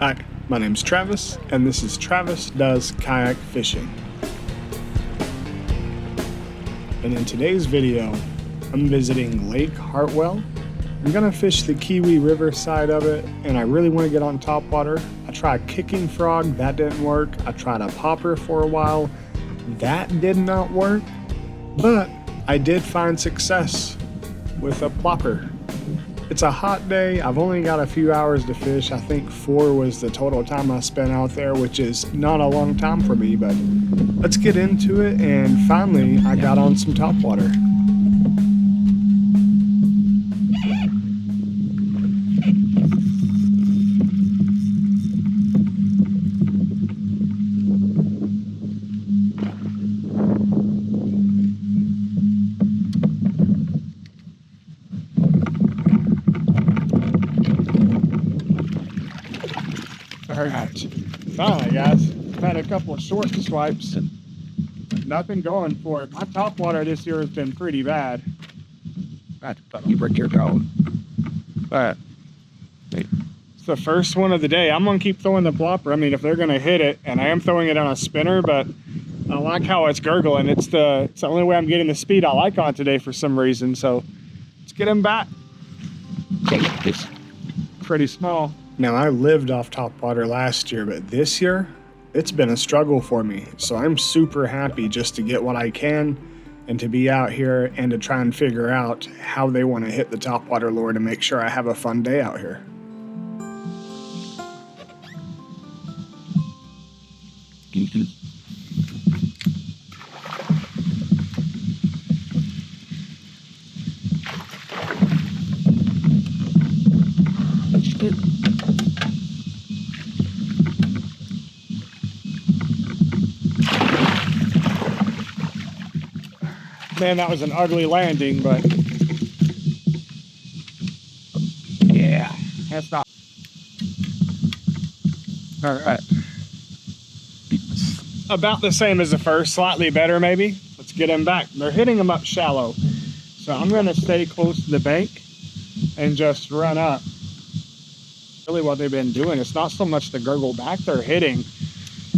Hi, my name's Travis, and this is Travis Does Kayak Fishing. And in today's video, I'm visiting Lake Hartwell. I'm gonna fish the Kiwi River side of it, and I really want to get on topwater. I tried kicking frog, that didn't work. I tried a popper for a while, that did not work. But I did find success with a plopper. It's a hot day. I've only got a few hours to fish. I think 4 was the total time I spent out there, which is not a long time for me, but let's get into it. And finally, I got on some topwater. Alright, finally guys, I've had a couple of short swipes, nothing going for it. My topwater this year has been pretty bad. You break your code. But it's the first one of the day. I'm gonna keep throwing the plopper. I mean, if they're gonna hit it, and I am throwing it on a spinner, but I like how it's gurgling. It's the only way I'm getting the speed I like on today for some reason. So let's get him back. It's pretty small. Now, I lived off topwater last year, but this year, it's been a struggle for me. So I'm super happy just to get what I can and to be out here and to try and figure out how they want to hit the topwater lure to make sure I have a fun day out here. Man, that was an ugly landing, but yeah, that's not. All right. About the same as the first, slightly better maybe. Let's get them back. They're hitting them up shallow. So I'm gonna stay close to the bank and just run up. Really what they've been doing, it's not so much the gurgle back they're hitting.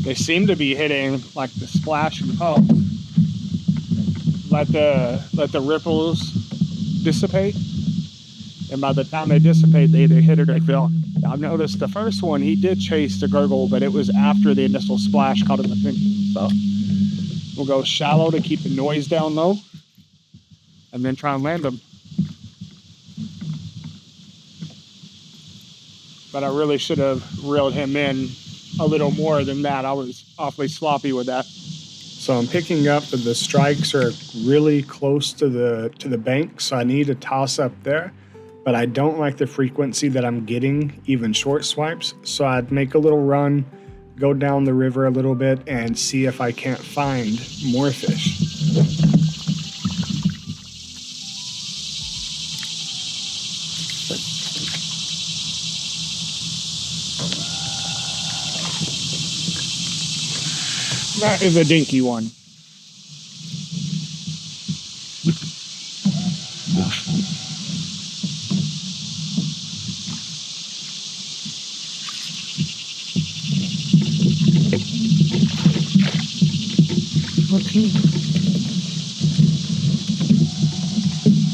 They seem to be hitting like the splash and pump. Let the ripples dissipate, and by the time they dissipate, they either hit it or they fell. I've noticed the first one, he did chase the gurgle, but it was after the initial splash caught him the fin. So we'll go shallow to keep the noise down low, and then try and land them. But I really should have reeled him in a little more than that. I was awfully sloppy with that. So I'm picking up that the strikes are really close to the bank, so I need to toss up there. But I don't like the frequency that I'm getting, even short swipes. So I'd make a little run, go down the river a little bit, and see if I can't find more fish. That is a dinky one.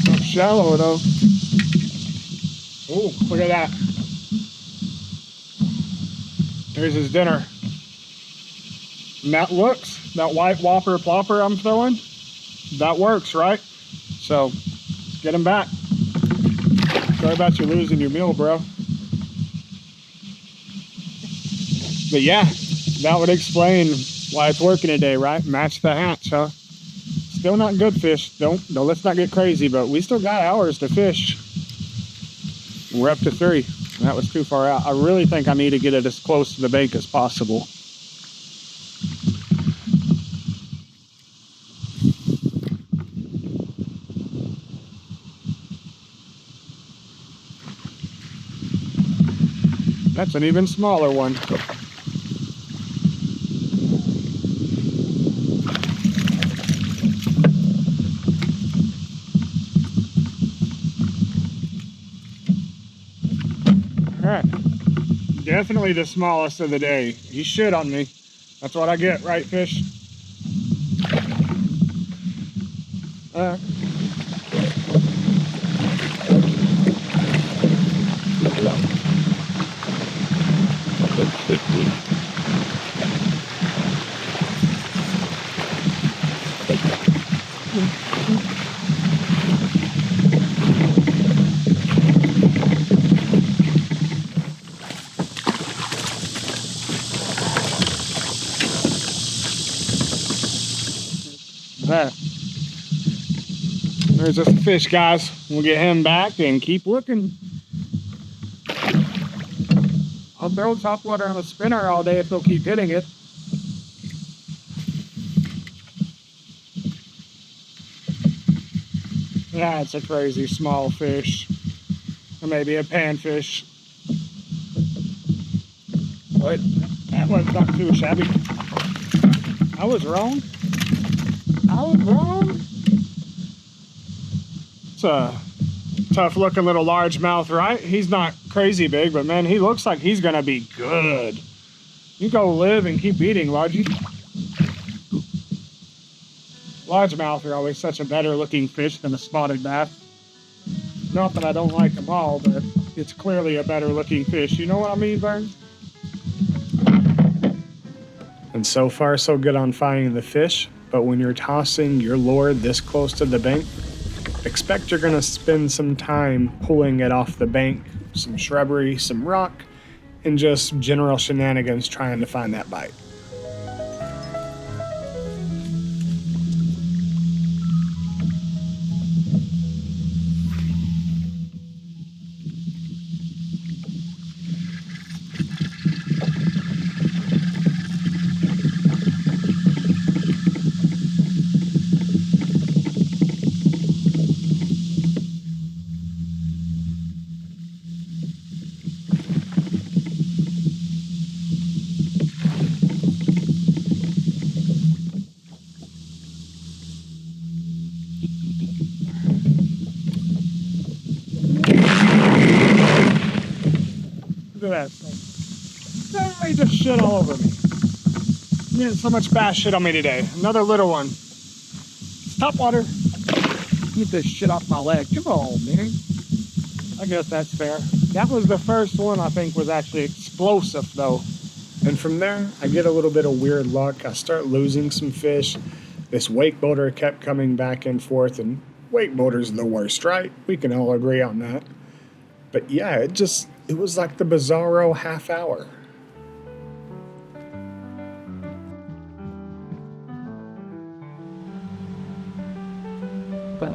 Not shallow though. Oh, look at that. There's his dinner. And that looks, that white Whopper Plopper I'm throwing, that works, right? So, get him back. Sorry about you losing your meal, bro. But yeah, that would explain why it's working today, right? Match the hatch, huh? Still not good fish. Let's not get crazy, but we still got hours to fish. We're up to 3. That was too far out. I really think I need to get it as close to the bank as possible. That's an even smaller one. Definitely the smallest of the day. He shit on me. That's what I get, right, fish? There. There's just a fish, guys. We'll get him back and keep looking. I'll throw topwater on a spinner all day if they'll keep hitting it. Yeah, it's a crazy small fish. Or maybe a panfish. But that one's not too shabby. I was wrong. I was wrong. It's a tough looking little largemouth, right? He's not crazy big, but man, he looks like he's gonna be good. You go live and keep eating, largie. Largemouth are always such a better looking fish than a spotted bass. Not that I don't like them all, but it's clearly a better looking fish. You know what I mean, Vern? And so far, so good on finding the fish, but when you're tossing your lure this close to the bank, expect you're gonna spend some time pulling it off the bank, some shrubbery, some rock, and just general shenanigans trying to find that bite. Look at that thing. They just shit all over me. Man, so much bass shit on me today. Another little one. Topwater. Get this shit off my leg. Come on, man. I guess that's fair. That was the first one I think was actually explosive though. And from there, I get a little bit of weird luck. I start losing some fish. This wakeboarder kept coming back and forth, and wakeboarder's the worst, right? We can all agree on that. But yeah, it was like the bizarro half hour. But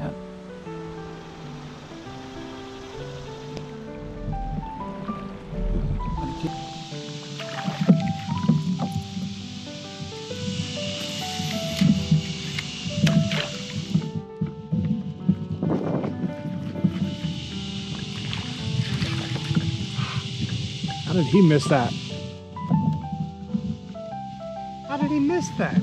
How did he miss that? How did he miss that?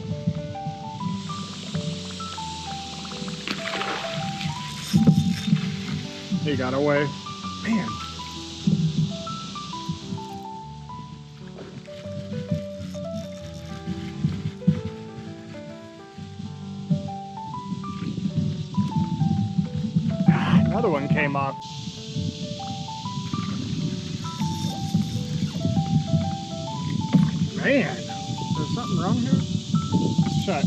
He got away. Man. Another one came off. Man, is there something wrong here? Let's check.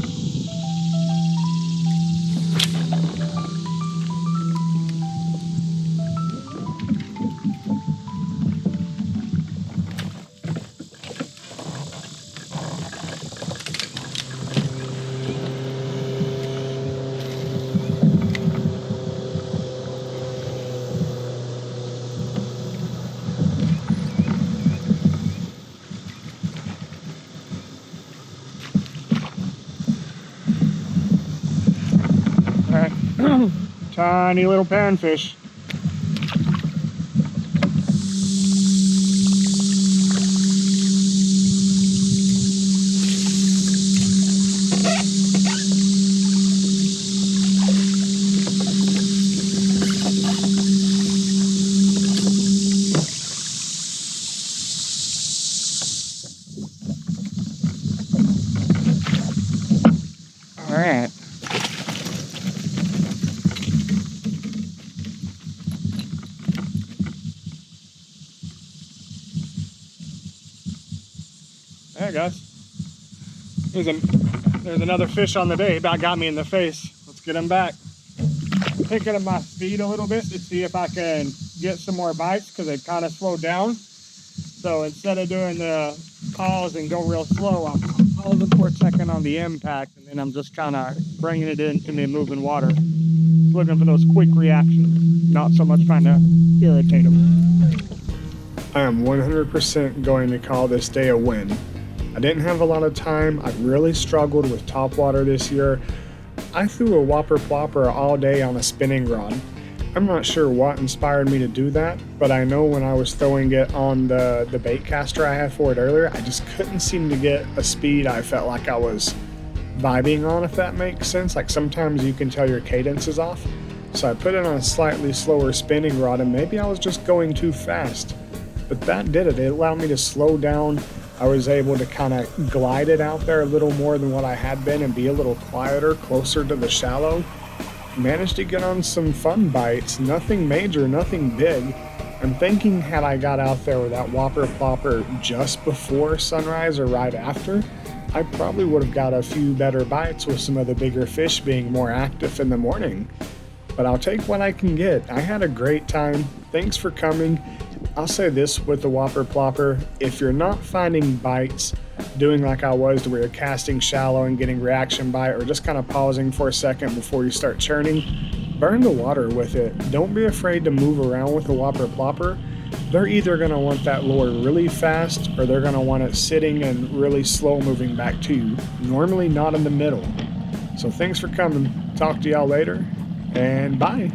Tiny little panfish. Alright. There, guys. There's another fish on the day. About got me in the face. Let's get him back. Picking up my speed a little bit to see if I can get some more bites because they've kind of slowed down. So instead of doing the pause and go real slow, I'm pausing for a second on the impact, and then I'm just kind of bringing it into the moving water. Looking for those quick reactions, not so much trying to irritate them. I am 100% going to call this day a win. I didn't have a lot of time. I really struggled with topwater this year. I threw a Whopper Plopper all day on a spinning rod. I'm not sure what inspired me to do that, but I know when I was throwing it on the bait caster I had for it earlier, I just couldn't seem to get a speed I felt like I was vibing on, if that makes sense. Like sometimes you can tell your cadence is off. So I put it on a slightly slower spinning rod, and maybe I was just going too fast. But that did it. It allowed me to slow down. I was able to kind of glide it out there a little more than what I had been and be a little quieter, closer to the shallow. Managed to get on some fun bites, nothing major, nothing big. I'm thinking had I got out there with that Whopper Plopper just before sunrise or right after, I probably would have got a few better bites with some of the bigger fish being more active in the morning. But I'll take what I can get. I had a great time. Thanks for coming. I'll say this with the Whopper Plopper, if you're not finding bites, doing like I was where you're casting shallow and getting reaction bite, or just kind of pausing for a second before you start churning, burn the water with it. Don't be afraid to move around with the Whopper Plopper. They're either going to want that lure really fast, or they're going to want it sitting and really slow moving back to you. Normally not in the middle. So thanks for coming. Talk to y'all later, and bye.